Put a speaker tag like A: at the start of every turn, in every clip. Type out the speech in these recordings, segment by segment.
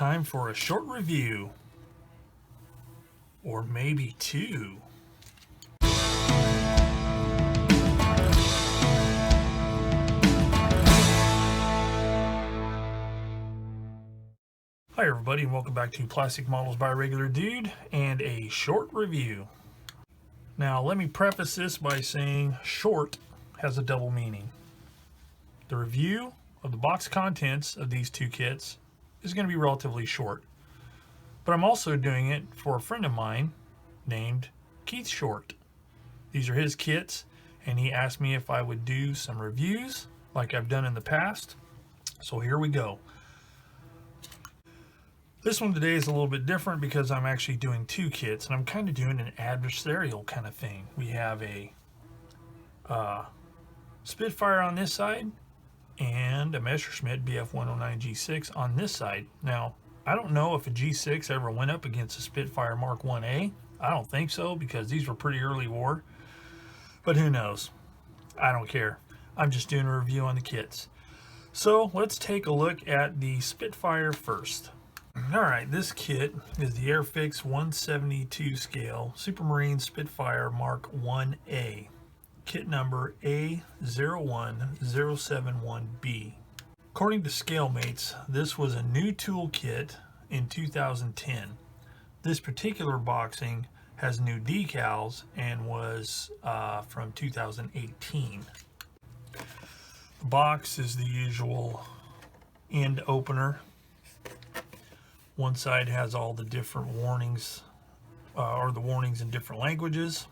A: Time for a short review, or maybe two. Hi everybody, and welcome back to Plastic Models by Regular Dude and a short review. Now let me preface this by saying short has a double meaning. The review of the box contents of these two kits is going to be relatively short, but I'm also doing it for a friend of mine named Keith Short. These are his kits, and he asked me if I would do some reviews like I've done in the past. So here we go. This one today is a little bit different because I'm actually doing two kits, and I'm kind of doing an adversarial kind of thing. We have a Spitfire on this side and a Messerschmitt Bf109G-6 on this side. Now, I don't know if a G6 ever went up against a Spitfire Mk1a. I don't think so, because these were pretty early war. But who knows? I don't care. I'm just doing a review on the kits. So let's take a look at the Spitfire first. Alright, this kit is the Airfix 172 scale Supermarine Spitfire Mk1a. Kit number A01071B. According to ScaleMates, this was a new toolkit in 2010. This particular boxing has new decals and was from 2018. The box is the usual end opener. One side has all the different warnings, or the warnings in different languages.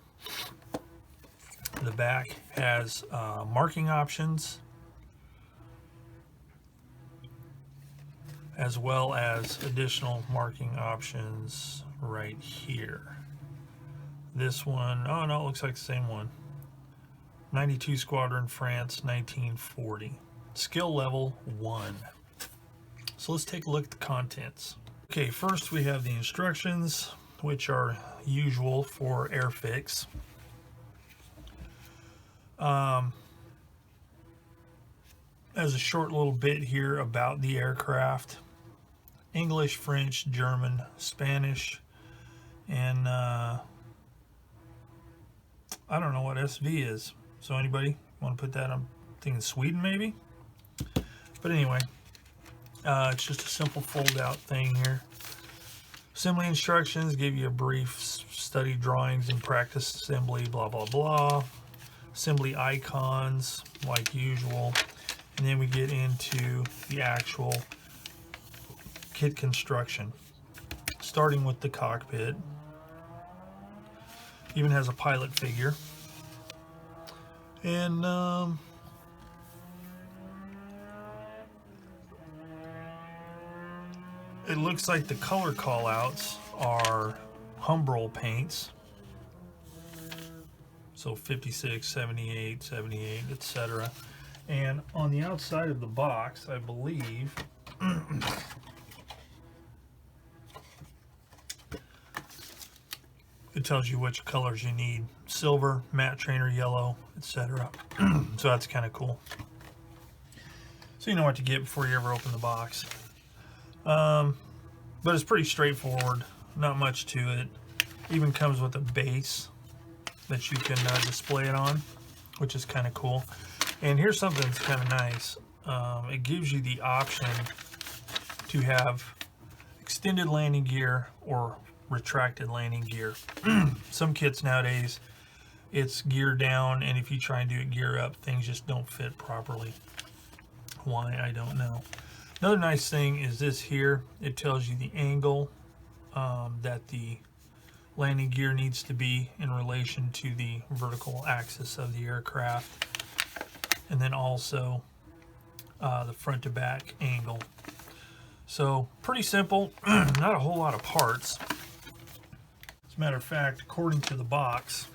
A: The back has marking options, as well as additional marking options right here. This one, oh no, it looks like the same one. 92 Squadron, France, 1940. Skill level 1. So let's take a look at the contents. Okay, first we have the instructions, which are usual for Airfix. There's a short little bit here about the aircraft. English, French, German, Spanish, and I don't know what SV is. So anybody want to put that? I'm thinking Sweden maybe. But anyway, it's just a simple fold out thing here. Assembly instructions give you a brief study drawings and practice assembly, blah blah blah. Assembly icons like usual, and then we get into the actual kit construction, starting with the cockpit. Even has a pilot figure, and it looks like the color callouts are Humbrol paints. So 56, 78, 78, etc. And on the outside of the box, I believe, it tells you which colors you need. Silver, matte trainer yellow, etc. So that's kind of cool. So you know what to get before you ever open the box. But it's pretty straightforward. Not much to it. Even comes with a base that you can display it on, which is kind of cool. And here's something that's kind of nice. It gives you the option to have extended landing gear or retracted landing gear. Some kits nowadays, it's gear down, and if you try and do it gear up, things just don't fit properly. Why, I don't know. Another nice thing is this here. It tells you the angle that the landing gear needs to be in relation to the vertical axis of the aircraft, and then also the front to back angle. So pretty simple. Not a whole lot of parts. As a matter of fact, according to the box,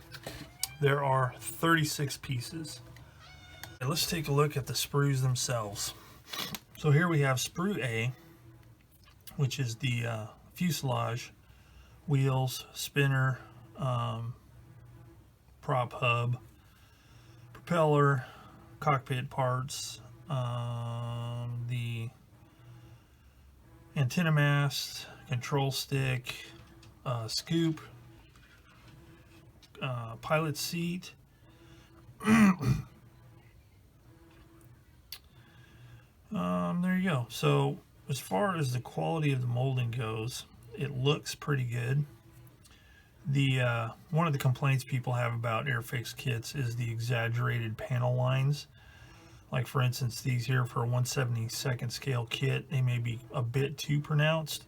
A: there are 36 pieces. Okay, let's take a look at the sprues themselves. So here we have sprue A, which is the fuselage, wheels, spinner, prop hub, propeller, cockpit parts, the antenna mast, control stick, scoop, pilot seat. There you go. So as far as the quality of the molding goes, it looks pretty good. The one of the complaints people have about Airfix kits is the exaggerated panel lines. Like for instance, these here for a 1/72 scale kit, they may be a bit too pronounced,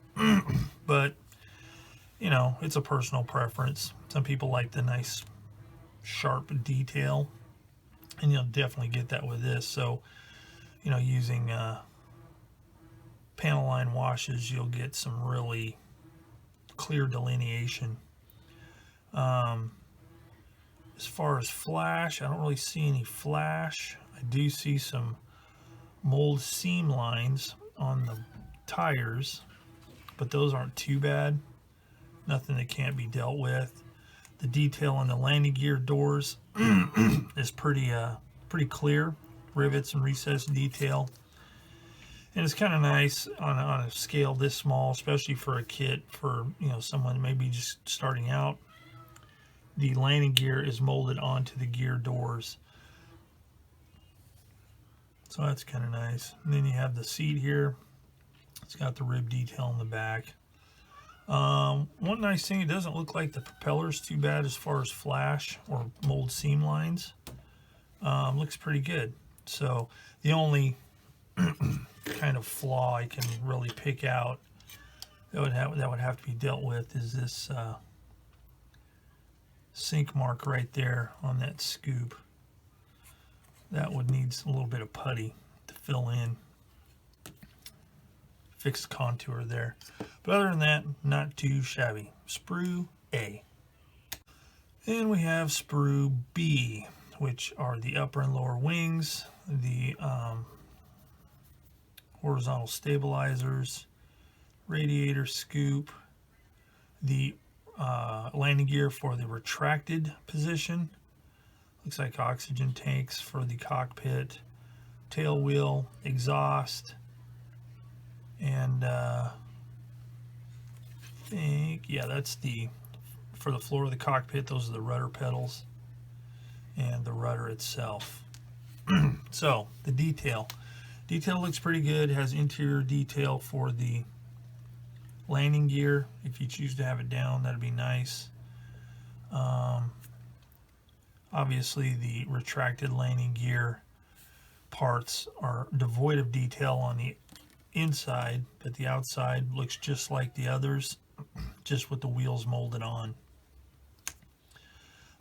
A: but you know, it's a personal preference. Some people like the nice sharp detail, and you'll definitely get that with this. So, you know, using panel line washes, you'll get some really clear delineation. As far as flash, I don't really see any flash. I do see some mold seam lines on the tires, but those aren't too bad. Nothing that can't be dealt with. The detail on the landing gear doors is pretty clear. Rivets and recessed detail. And it's kind of nice on a scale this small, especially for a kit for, you know, someone maybe just starting out. The landing gear is molded onto the gear doors. So that's kind of nice. And then you have the seat here. It's got the rib detail in the back. One nice thing, it doesn't look like the propeller's too bad as far as flash or mold seam lines. Looks pretty good. So the only kind of flaw I can really pick out that would have to be dealt with is this sink mark right there on that scoop. That would need a little bit of putty to fill in. Fixed contour there. But other than that, not too shabby. Sprue A. Then we have sprue B, which are the upper and lower wings, the horizontal stabilizers, radiator scoop, the landing gear for the retracted position. Looks like oxygen tanks for the cockpit, tail wheel, exhaust, and I think, yeah, that's for the floor of the cockpit. Those are the rudder pedals and the rudder itself. So the detail looks pretty good. It has interior detail for the landing gear. If you choose to have it down, that'd be nice. Obviously the retracted landing gear parts are devoid of detail on the inside, but the outside looks just like the others, just with the wheels molded on.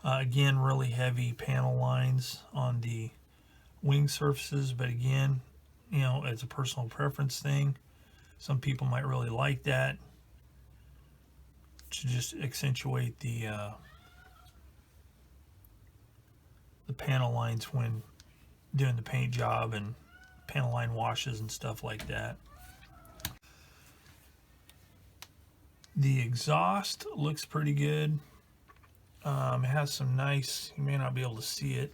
A: Again, really heavy panel lines on the wing surfaces, but again, you know, it's a personal preference thing. Some people might really like that to just accentuate the panel lines when doing the paint job and panel line washes and stuff like that. The exhaust looks pretty good. It has some nice, you may not be able to see it,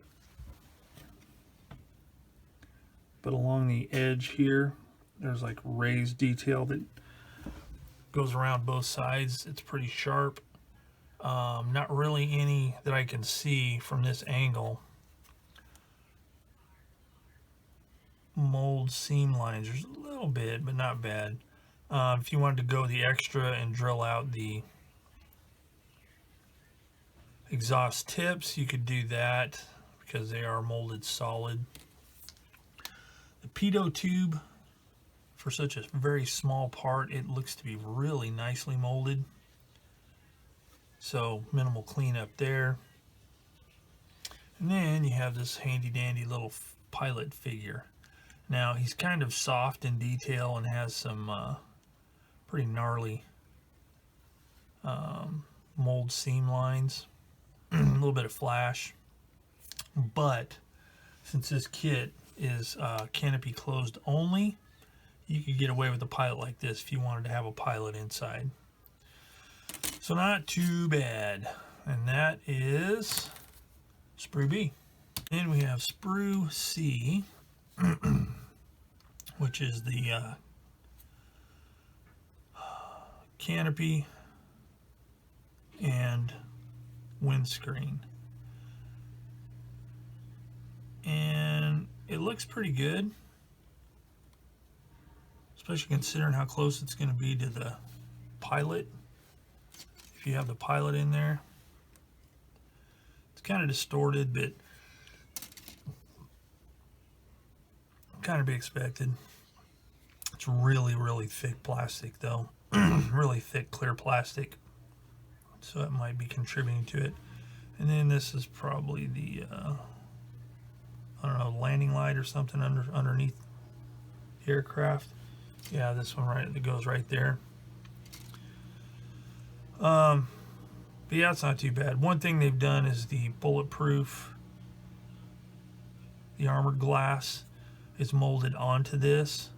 A: but along the edge here, there's like raised detail that goes around both sides. It's pretty sharp. Not really any that I can see from this angle. Mold seam lines, there's a little bit, but not bad. If you wanted to go the extra and drill out the exhaust tips, you could do that because they are molded solid. The pitot tube, for such a very small part, it looks to be really nicely molded. So minimal cleanup there. And then you have this handy dandy little pilot figure. Now he's kind of soft in detail and has some pretty gnarly mold seam lines, a little bit of flash. But since this kit is canopy closed only, you could get away with a pilot like this if you wanted to have a pilot inside. So not too bad. And that is sprue B. Then we have sprue C, which is the canopy, and windscreen. And it looks pretty good, especially considering how close it's going to be to the pilot. If you have the pilot in there, it's kind of distorted, but kind of be expected. It's really, really thick plastic though. Really thick clear plastic, so that might be contributing to it. And then this is probably the I don't know, landing light or something underneath the aircraft. Yeah, this one right that goes right there. But yeah, it's not too bad. One thing they've done is the bulletproof, the armored glass is molded onto this,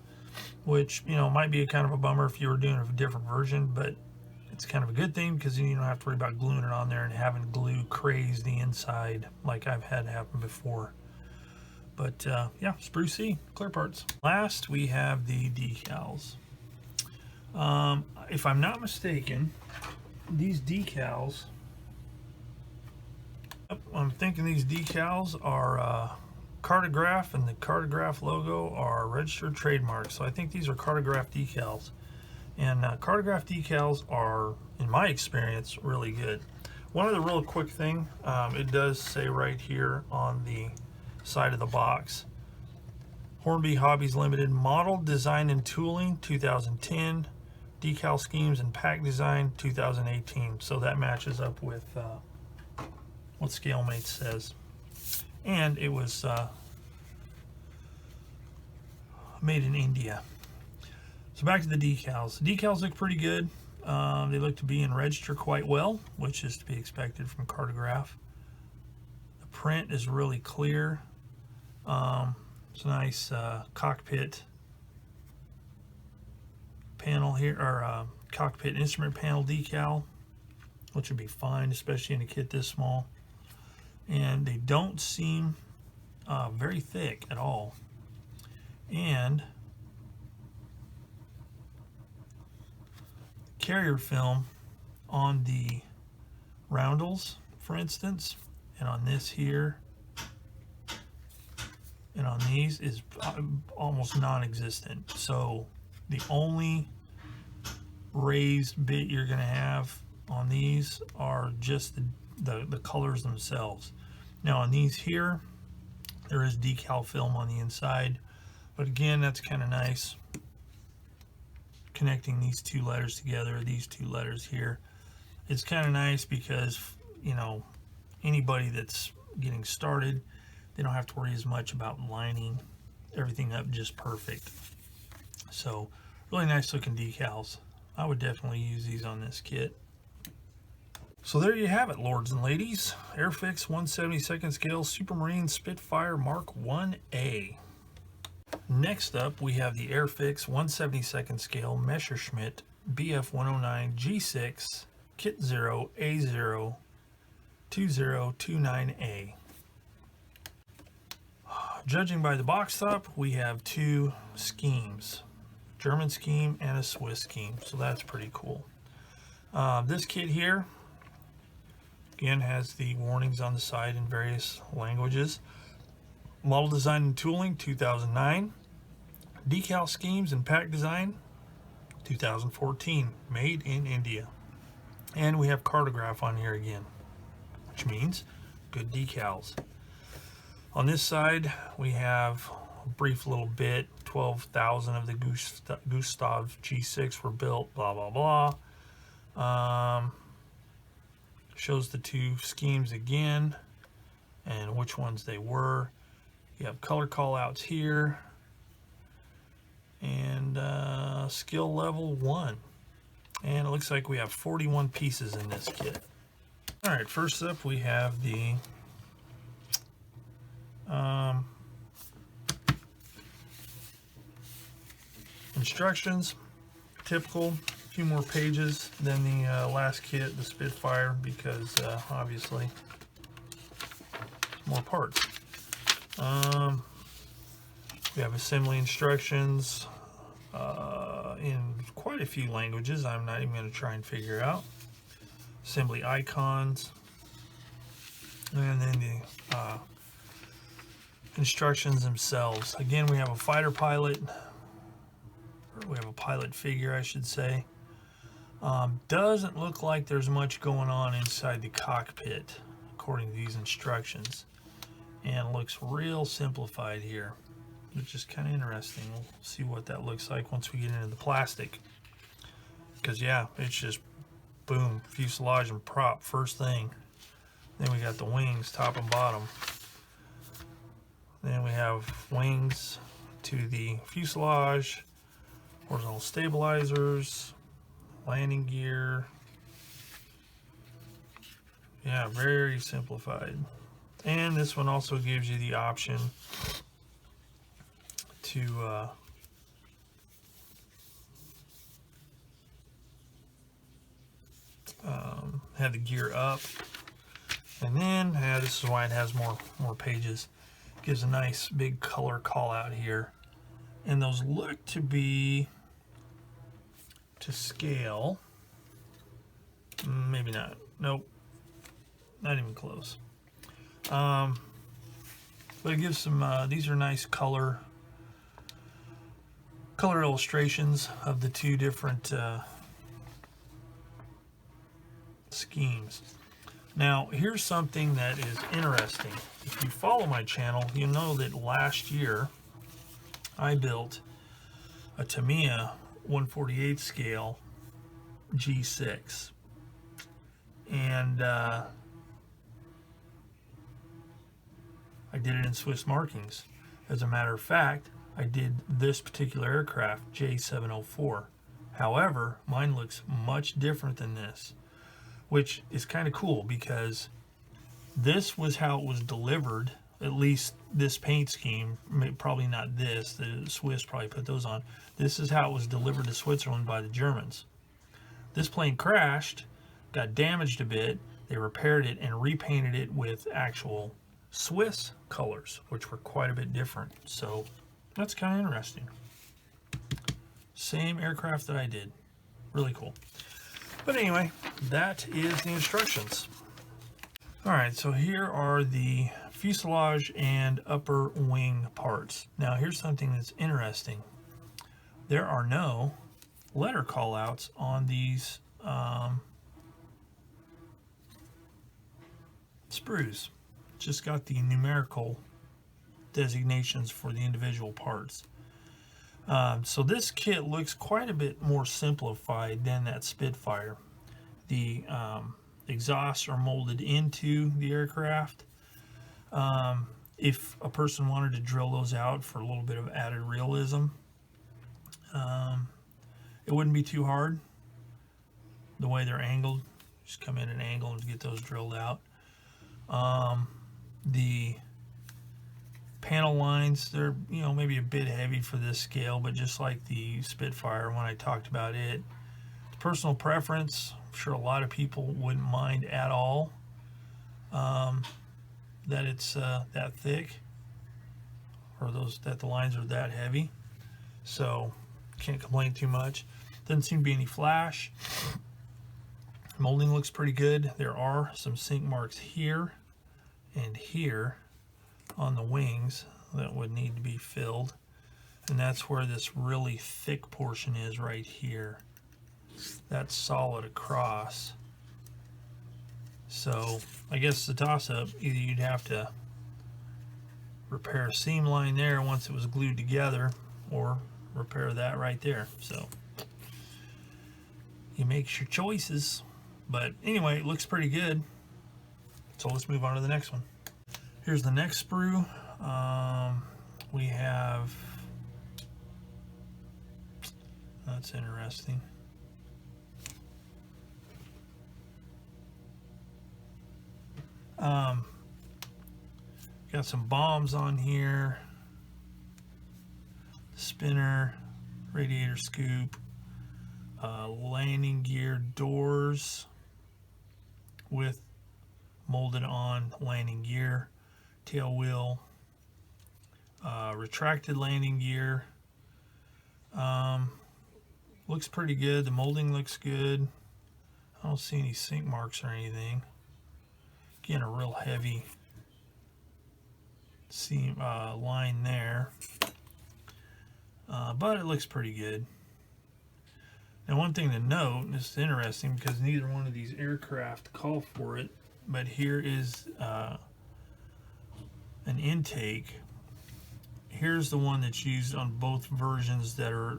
A: which, you know, might be a kind of a bummer if you were doing a different version, but it's kind of a good thing because then you don't have to worry about gluing it on there and having glue craze the inside like I've had happen before. But yeah, Spruce C, clear parts. Last, we have the decals. If I'm not mistaken, these decals, I'm thinking these decals are Cartograph, and the Cartograph logo are registered trademarks. So I think these are Cartograph decals. And Cartograph decals are, in my experience, really good. One other real quick thing, it does say right here on the side of the box, Hornby Hobbies Limited, model, design, and tooling 2010, decal schemes and pack design 2018. So that matches up with what ScaleMate says. And it was made in India. So back to the decals. The decals look pretty good. They look to be in register quite well, which is to be expected from Cartograph. The print is really clear. It's a nice cockpit panel here, or cockpit instrument panel decal, which would be fine, especially in a kit this small. And they don't seem very thick at all. And carrier film on the roundels, for instance, and on this here, and on these is almost non-existent. So the only raised bit you're going to have on these are just the colors themselves. Now on these here, there is decal film on the inside, but again, that's kind of nice. Connecting these two letters together, these two letters here, it's kind of nice because, you know, anybody that's getting started, they don't have to worry as much about lining everything up just perfect. So really nice looking decals. I would definitely use these on this kit. So there you have it, lords and ladies. Airfix 1/72 scale Supermarine Spitfire Mk1a. Next up, we have the Airfix 1/72 scale Messerschmitt Bf109G-6 Kit 0 A0 2029A. Judging by the box top, we have two schemes, German scheme and a Swiss scheme, so that's pretty cool. This kit here, again, has the warnings on the side in various languages. Model design and tooling 2009, decal schemes and pack design 2014, made in India. And we have Cartograph on here again, which means good decals. On this side, we have a brief little bit, 12,000 of the Gustav G6 were built, blah, blah, blah. Shows the two schemes again and which ones they were. You have color call outs here and skill level 1. And it looks like we have 41 pieces in this kit. All right, first up we have the instructions. Typical, a few more pages than the last kit, the Spitfire, because obviously more parts. We have assembly instructions, in quite a few languages I'm not even going to try and figure out. Assembly icons, and then the instructions themselves. Again, we have a fighter pilot, or we have a pilot figure, I should say. Doesn't look like there's much going on inside the cockpit according to these instructions, and looks real simplified here, which is kind of interesting. We'll see what that looks like once we get into the plastic, because yeah, it's just boom, fuselage and prop first thing. Then we got the wings, top and bottom. Then we have wings to the fuselage, horizontal stabilizers, landing gear. Yeah, very simplified. And this one also gives you the option to have the gear up, and then this is why it has more pages. Gives a nice big color call out here, and those look to be to scale. Maybe not. Nope, not even close. But it gives some. These are nice color illustrations of the two different schemes. Now, here's something that is interesting. If you follow my channel, you know that last year I built a Tamiya 1/48 scale G6, and I did it in Swiss markings. As a matter of fact, I did this particular aircraft, J704. However, mine looks much different than this, which is kind of cool because this was how it was delivered, at least this paint scheme, probably not this, the Swiss probably put those on. This is how it was delivered to Switzerland by the Germans. This plane crashed, got damaged a bit, they repaired it and repainted it with actual Swiss colors, which were quite a bit different. So that's kind of interesting. Same aircraft that I did. Really cool. But anyway, that is the instructions. Alright, so here are the fuselage and upper wing parts. Now here's something that's interesting. There are no letter callouts on these sprues. Just got the numerical designations for the individual parts. So this kit looks quite a bit more simplified than that Spitfire. The exhausts are molded into the aircraft. If a person wanted to drill those out for a little bit of added realism, it wouldn't be too hard. The way they're angled, just come in an angle and get those drilled out. The panel lines, they're maybe a bit heavy for this scale, but just like the Spitfire when I talked about it, it's personal preference. I'm sure a lot of people wouldn't mind at all that it's that thick, or that the lines are that heavy. So can't complain too much. Doesn't seem to be any flash. Molding looks pretty good. There are some sink marks here and here on the wings that would need to be filled, and that's where this really thick portion is right here. That's solid across. So I guess it's a toss-up. Either you'd have to repair a seam line there once it was glued together, or repair that right there. So you make your choices. But anyway, it looks pretty good. So let's move on to the next one. Here's the next sprue. We have, that's interesting. Got some bombs on here, spinner, radiator scoop, landing gear doors with molded on landing gear, tail wheel, retracted landing gear, Looks pretty good. The molding looks good. I don't see any sink marks or anything. Again, a real heavy seam line there, but it looks pretty good. Now, one thing to note, and this is interesting because neither one of these aircraft call for it, but here is an intake. Here's the one that's used on both versions that are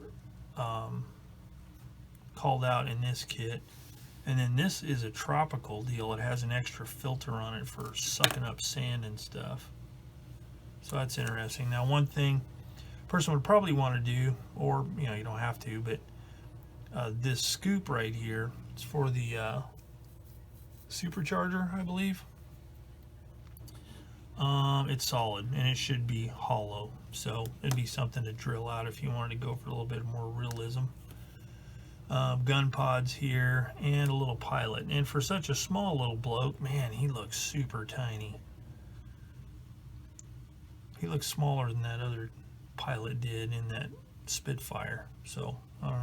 A: called out in this kit. And then this is a tropical deal. It has an extra filter on it for sucking up sand and stuff. So that's interesting. Now, one thing a person would probably want to do, or you know, you don't have to, but this scoop right here, it's for the supercharger, I believe. It's solid and it should be hollow, so it'd be something to drill out if you wanted to go for a little bit more realism. Gun pods here and a little pilot, and for such a small little bloke, man, he looks super tiny. He looks smaller than that other pilot did in that Spitfire, so I don't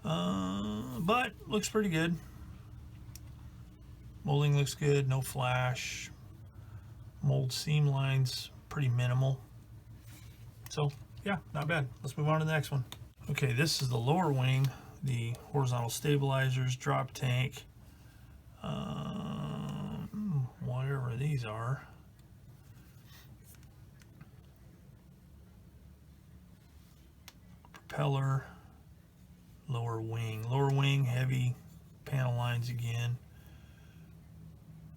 A: know, but looks pretty good. Molding looks good, no flash. Mold seam lines pretty minimal, so yeah, not bad. Let's move on to the next one. Okay, this is the lower wing, the horizontal stabilizers, drop tank, whatever these are. Propeller, lower wing, heavy panel lines again.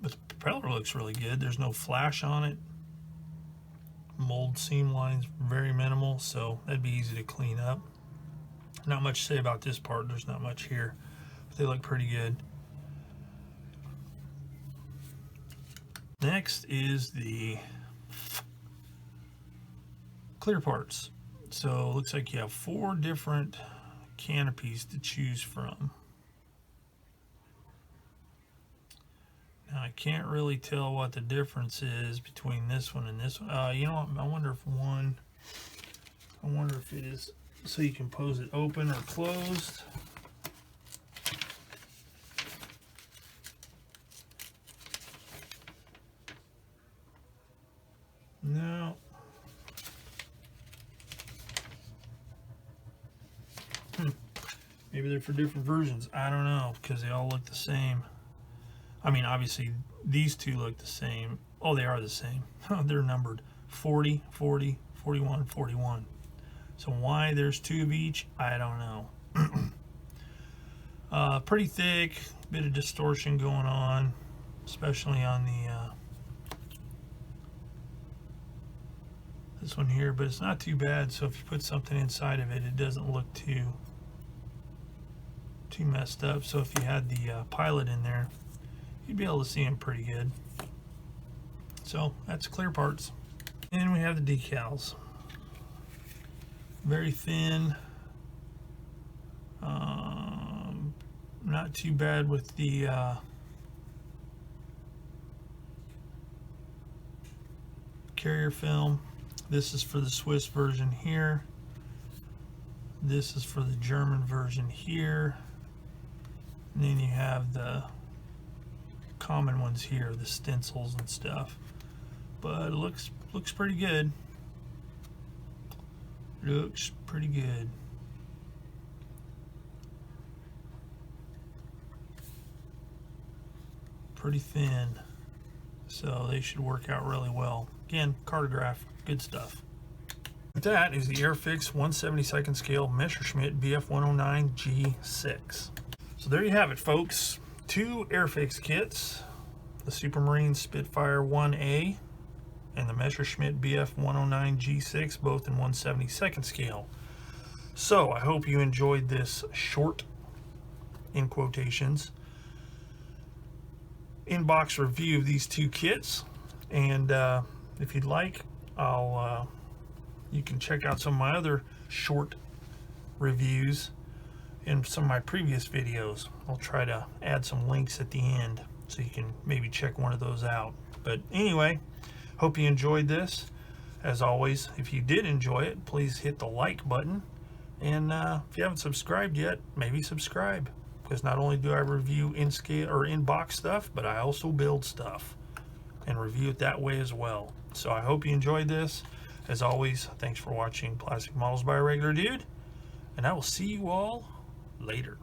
A: But the propeller looks really good. There's no flash on it. Mold seam lines very minimal, so that'd be easy to clean up. Not much to say about this part. There's not much here, but they look pretty good. Next is the clear parts. So it looks like you have 4 different canopies to choose from. Now I can't really tell what the difference is between this one and this one. You know what? I wonder if it is so you can pose it open or closed. No. Maybe they're for different versions. I don't know, because they all look the same. I mean, obviously, these two look the same. Oh, they are the same. They're numbered 40, 40, 41, 41. So why there's 2 of each, I don't know. Pretty thick, bit of distortion going on, especially on the this one here, but it's not too bad. So if you put something inside of it, it doesn't look too messed up. So if you had the pilot in there, you'd be able to see him pretty good. So that's clear parts. And we have the decals. Very thin. Not too bad with the carrier film. This is for the Swiss version here. This is for the German version here. And then you have the common ones here, the stencils and stuff. But it looks pretty good. Looks pretty good. Pretty thin. So they should work out really well. Again, cartograph, good stuff. That is the Airfix 1/72nd scale Messerschmitt Bf109G-6. So there you have it, folks. 2 Airfix kits, the Supermarine Spitfire 1A and the Messerschmitt Bf109G6, both in 1/72nd scale. So I hope you enjoyed this short, in quotations, in-box review of these 2 kits. And if you'd like, you can check out some of my other short reviews in some of my previous videos. I'll try to add some links at the end so you can maybe check one of those out. But anyway, hope you enjoyed this. As always, if you did enjoy it, please hit the like button And if you haven't subscribed yet, maybe subscribe, because not only do I review in-scale or in-box stuff, but I also build stuff and review it that way as well. So I hope you enjoyed this. As always, thanks for watching Plastic Models by a Regular Dude, and I will see you all later.